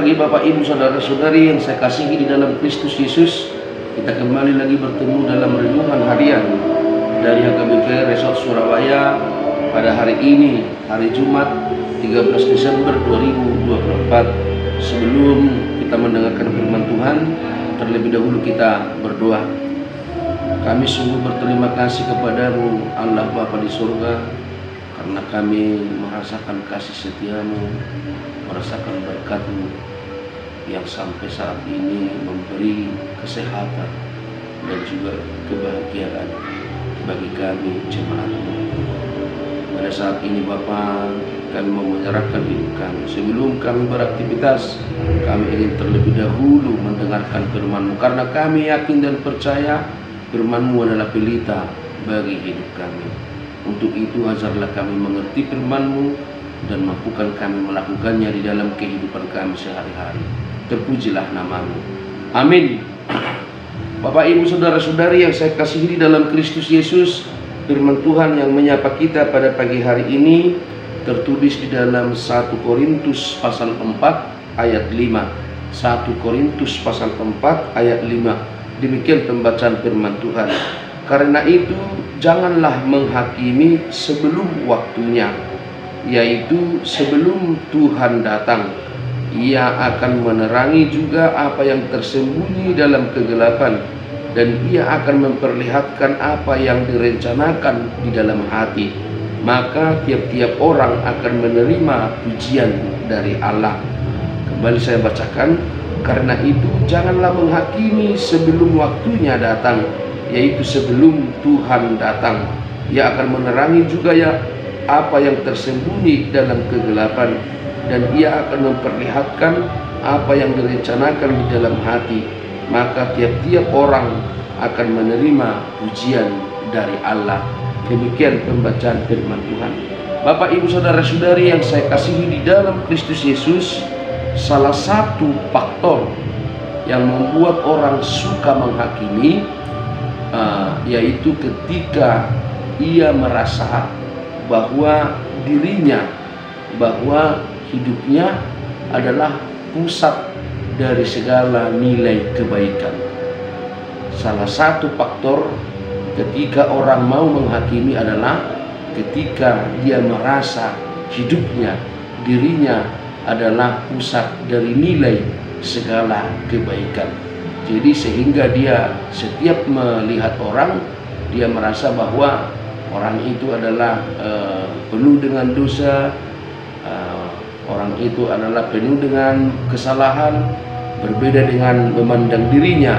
pagi Bapak Ibu Saudara-saudari yang saya kasihi di dalam Kristus Yesus. Kita kembali lagi bertemu dalam renungan harian dari HKBP Resort Surabaya pada hari ini, hari Jumat 13 Desember 2024. Sebelum kita mendengarkan firman Tuhan, terlebih dahulu kita berdoa. Kami sungguh berterima kasih kepadamu Allah Bapa di surga, karena kami merasakan kasih setiamu, merasakan berkat-Mu yang sampai saat ini memberi kesehatan dan juga kebahagiaan bagi kami jemaat-Mu. Pada saat ini Bapa, kami mau menyerahkan hidup kami. Sebelum kami beraktivitas, kami ingin terlebih dahulu mendengarkan firman-Mu, karena kami yakin dan percaya firman-Mu adalah pelita bagi hidup kami. Untuk itu ajarlah kami mengerti firman-Mu dan mampukan kami melakukannya di dalam kehidupan kami sehari-hari. Terpujilah nama-Mu. Amin. Bapak Ibu Saudara-saudari yang saya kasihi di dalam Kristus Yesus, firman Tuhan yang menyapa kita pada pagi hari ini tertulis di dalam 1 Korintus pasal 4 ayat 5. 1 Korintus pasal 4 ayat 5. Demikian pembacaan firman Tuhan. Karena itu janganlah menghakimi sebelum waktunya, yaitu sebelum Tuhan datang. Ia akan menerangi juga apa yang tersembunyi dalam kegelapan, dan Ia akan memperlihatkan apa yang direncanakan di dalam hati. Maka tiap-tiap orang akan menerima pujian dari Allah. Kembali saya bacakan. Karena itu janganlah menghakimi sebelum waktunya datang, yaitu sebelum Tuhan datang. Ia akan menerangi juga apa yang tersembunyi dalam kegelapan, dan Ia akan memperlihatkan apa yang direncanakan di dalam hati. Maka tiap-tiap orang akan menerima pujian dari Allah. Demikian pembacaan firman Tuhan. Bapak Ibu Saudara-saudari yang saya kasihi di dalam Kristus Yesus, salah satu faktor yang membuat orang suka menghakimi yaitu ketika ia merasa bahwa dirinya, bahwa hidupnya adalah pusat dari segala nilai kebaikan. Salah satu faktor ketika orang mau menghakimi adalah ketika dia merasa hidupnya, dirinya adalah pusat dari nilai segala kebaikan. Jadi sehingga dia setiap melihat orang, dia merasa bahwa orang itu adalah penuh dengan dosa, orang itu adalah penuh dengan kesalahan, berbeda dengan memandang dirinya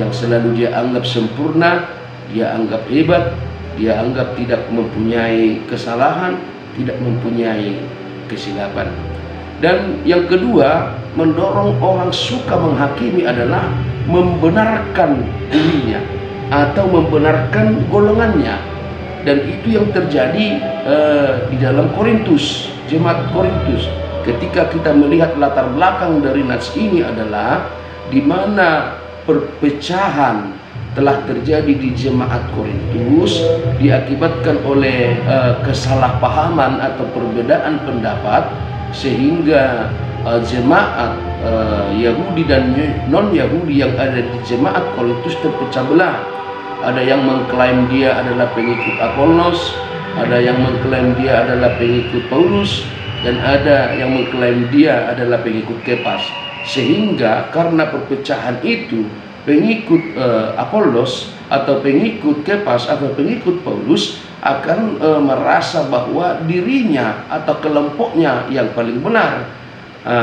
yang selalu dia anggap sempurna, dia anggap hebat, dia anggap tidak mempunyai kesalahan, tidak mempunyai kesilapan. Dan yang kedua, mendorong orang suka menghakimi adalah membenarkan dirinya atau membenarkan golongannya. Dan itu yang terjadi di dalam Korintus, jemaat Korintus. Ketika kita melihat latar belakang dari nats ini adalah di mana perpecahan telah terjadi di jemaat Korintus diakibatkan oleh kesalahpahaman atau perbedaan pendapat, sehingga jemaat Yahudi dan non-Yahudi yang ada di jemaat Korintus terpecah belah. Ada yang mengklaim dia adalah pengikut Apolos, ada yang mengklaim dia adalah pengikut Paulus, dan ada yang mengklaim dia adalah pengikut Kepas. Sehingga karena perpecahan itu, pengikut Apolos atau pengikut Kepas atau pengikut Paulus akan merasa bahwa dirinya atau kelompoknya yang paling benar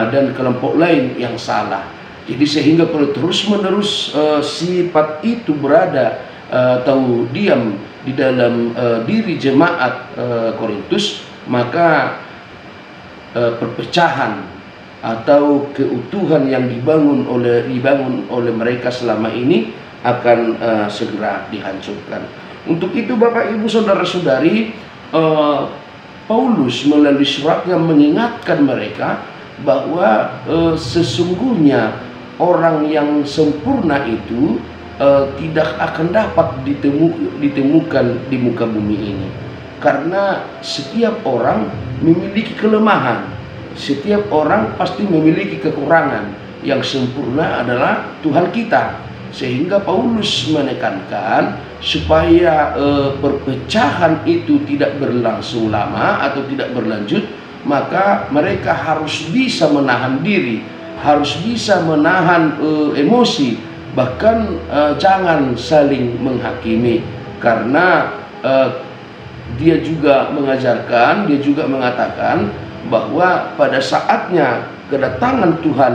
dan kelompok lain yang salah. Jadi sehingga kalau terus-menerus sifat itu berada atau diam di dalam diri jemaat Korintus, maka perpecahan atau keutuhan yang dibangun oleh mereka selama ini akan segera dihancurkan. Untuk itu Bapak Ibu Saudara-saudari, Paulus melalui suratnya mengingatkan mereka bahwa sesungguhnya orang yang sempurna itu tidak akan dapat ditemukan di muka bumi ini, karena setiap orang memiliki kelemahan. setiap orang pasti memiliki kekurangan. Yang sempurna adalah Tuhan kita. Sehingga Paulus menekankan supaya perpecahan itu tidak berlangsung lama atau tidak berlanjut, maka mereka harus bisa menahan diri, harus bisa menahan emosi, bahkan jangan saling menghakimi. Karena dia juga mengajarkan, dia juga mengatakan bahwa pada saatnya kedatangan Tuhan,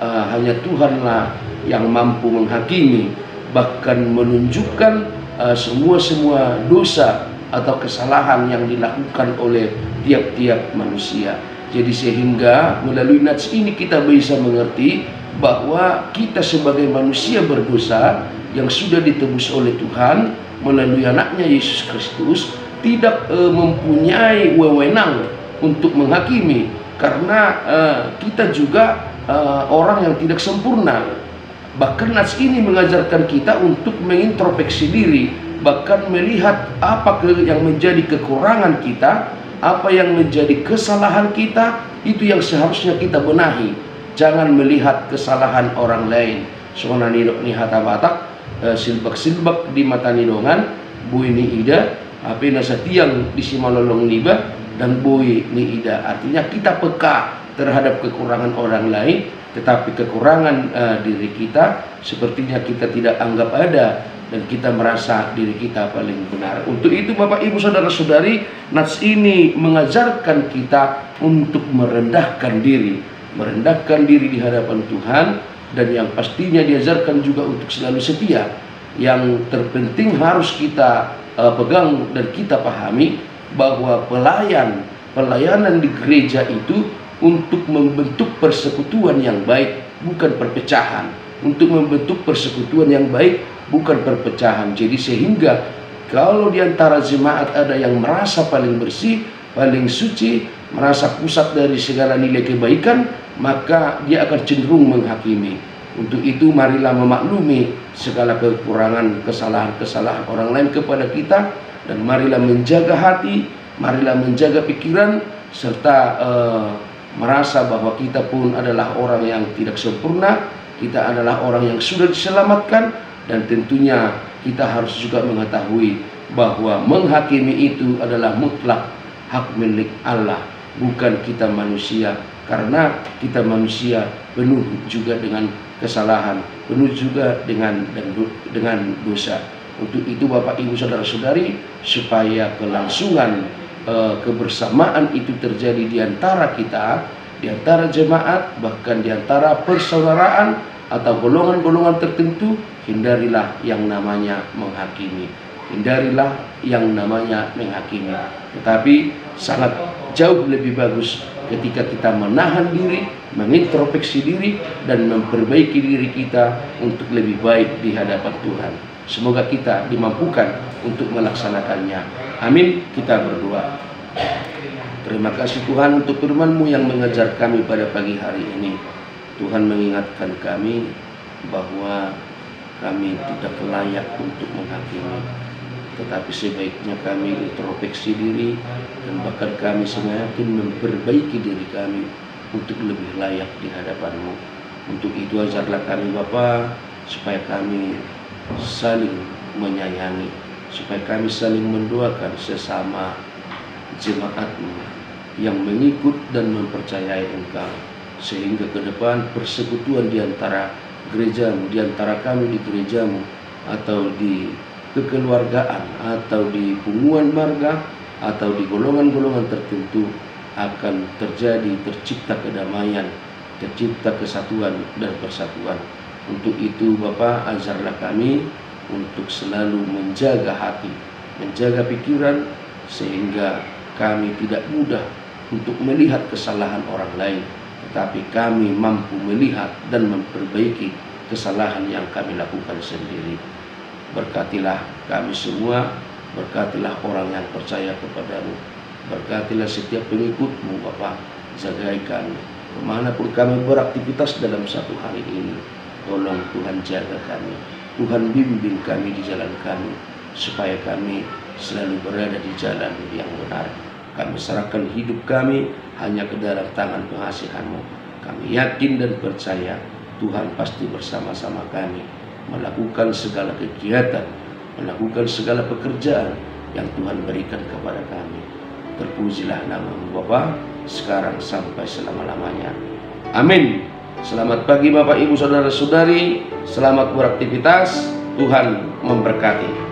hanya Tuhanlah yang mampu menghakimi, bahkan menunjukkan semua dosa atau kesalahan yang dilakukan oleh tiap-tiap manusia. Jadi sehingga melalui nats ini kita bisa mengerti bahwa kita sebagai manusia berdosa yang sudah ditebus oleh Tuhan melalui anaknya Yesus Kristus tidak mempunyai wewenang untuk menghakimi, karena kita juga orang yang tidak sempurna. Bahkan nats ini mengajarkan kita untuk mengintrospeksi diri, bahkan melihat apa yang menjadi kekurangan kita, apa yang menjadi kesalahan kita, itu yang seharusnya kita benahi. Jangan melihat kesalahan orang lain. Soalnya nidok ni hata batak, silbak-silbak di mata nidongan, bui ni ida, api nasa tiang di simalolong niba, dan bui ni ida. Artinya kita peka terhadap kekurangan orang lain, tetapi kekurangan diri kita sepertinya kita tidak anggap ada, dan kita merasa diri kita paling benar. Untuk itu Bapak Ibu Saudara-saudari, nats ini mengajarkan kita untuk merendahkan diri di hadapan Tuhan, dan yang pastinya diajarkan juga untuk selalu setia. Yang terpenting harus kita pegang dan kita pahami bahwa pelayanan di gereja itu untuk membentuk persekutuan yang baik, bukan perpecahan. Untuk membentuk persekutuan yang baik, bukan perpecahan. Jadi sehingga kalau di antara jemaat ada yang merasa paling bersih, paling suci, merasa pusat dari segala nilai kebaikan, maka dia akan cenderung menghakimi. Untuk itu marilah memaklumi segala kekurangan, kesalahan-kesalahan orang lain kepada kita, dan marilah menjaga hati, marilah menjaga pikiran, serta merasa bahwa kita pun adalah orang yang tidak sempurna, kita adalah orang yang sudah diselamatkan, dan tentunya kita harus juga mengetahui bahwa menghakimi itu adalah mutlak hak milik Allah, bukan kita manusia. Karena kita manusia penuh juga dengan kesalahan, penuh juga dengan dosa. Untuk itu Bapak Ibu Saudara-saudari, supaya kelangsungan kebersamaan itu terjadi di antara kita, di antara jemaat, bahkan di antara persaudaraan atau golongan-golongan tertentu, hindarilah yang namanya menghakimi. Hindarilah yang namanya menghakimi. Tetapi sangat jauh lebih bagus ketika kita menahan diri, mengintrospeksi diri, dan memperbaiki diri kita untuk lebih baik di hadapan Tuhan. Semoga kita dimampukan untuk melaksanakannya. Amin. Kita berdoa. Terima kasih Tuhan untuk firman-Mu yang mengajar kami pada pagi hari ini. Tuhan mengingatkan kami bahwa kami tidak layak untuk menghakimi, tetapi sebaiknya kami introspeksi diri, dan bahkan kami semakin memperbaiki diri kami untuk lebih layak di hadapan-Mu. Untuk itu ajarlah kami Bapa, supaya kami saling menyayangi, supaya kami saling mendoakan sesama jemaat-Mu yang mengikut dan mempercayai Engkau, sehingga ke depan persekutuan di antara gereja-Mu, di antara kami di gereja-Mu, atau di kekeluargaan, atau di punguan marga, atau di golongan-golongan tertentu akan tercipta kedamaian, tercipta kesatuan dan persatuan. Untuk itu Bapa, ajarlah kami untuk selalu menjaga hati, menjaga pikiran, sehingga kami tidak mudah untuk melihat kesalahan orang lain, tetapi kami mampu melihat dan memperbaiki kesalahan yang kami lakukan sendiri. Berkatilah kami semua, berkatilah orang yang percaya kepadamu, berkatilah setiap pengikut-Mu Bapa. Jagai kami kemanapun kami beraktivitas dalam satu hari ini. Tolong Tuhan jaga kami, Tuhan bimbing kami di jalan kami, supaya kami selalu berada di jalan yang benar. Kami serahkan hidup kami hanya ke dalam tangan pengasihan-Mu. Kami yakin dan percaya Tuhan pasti bersama-sama kami melakukan segala kegiatan, melakukan segala pekerjaan yang Tuhan berikan kepada kami. Terpujilah nama-Mu Bapa, sekarang sampai selama-lamanya. Amin. Selamat pagi Bapak Ibu Saudara-saudari, selamat beraktivitas, Tuhan memberkati.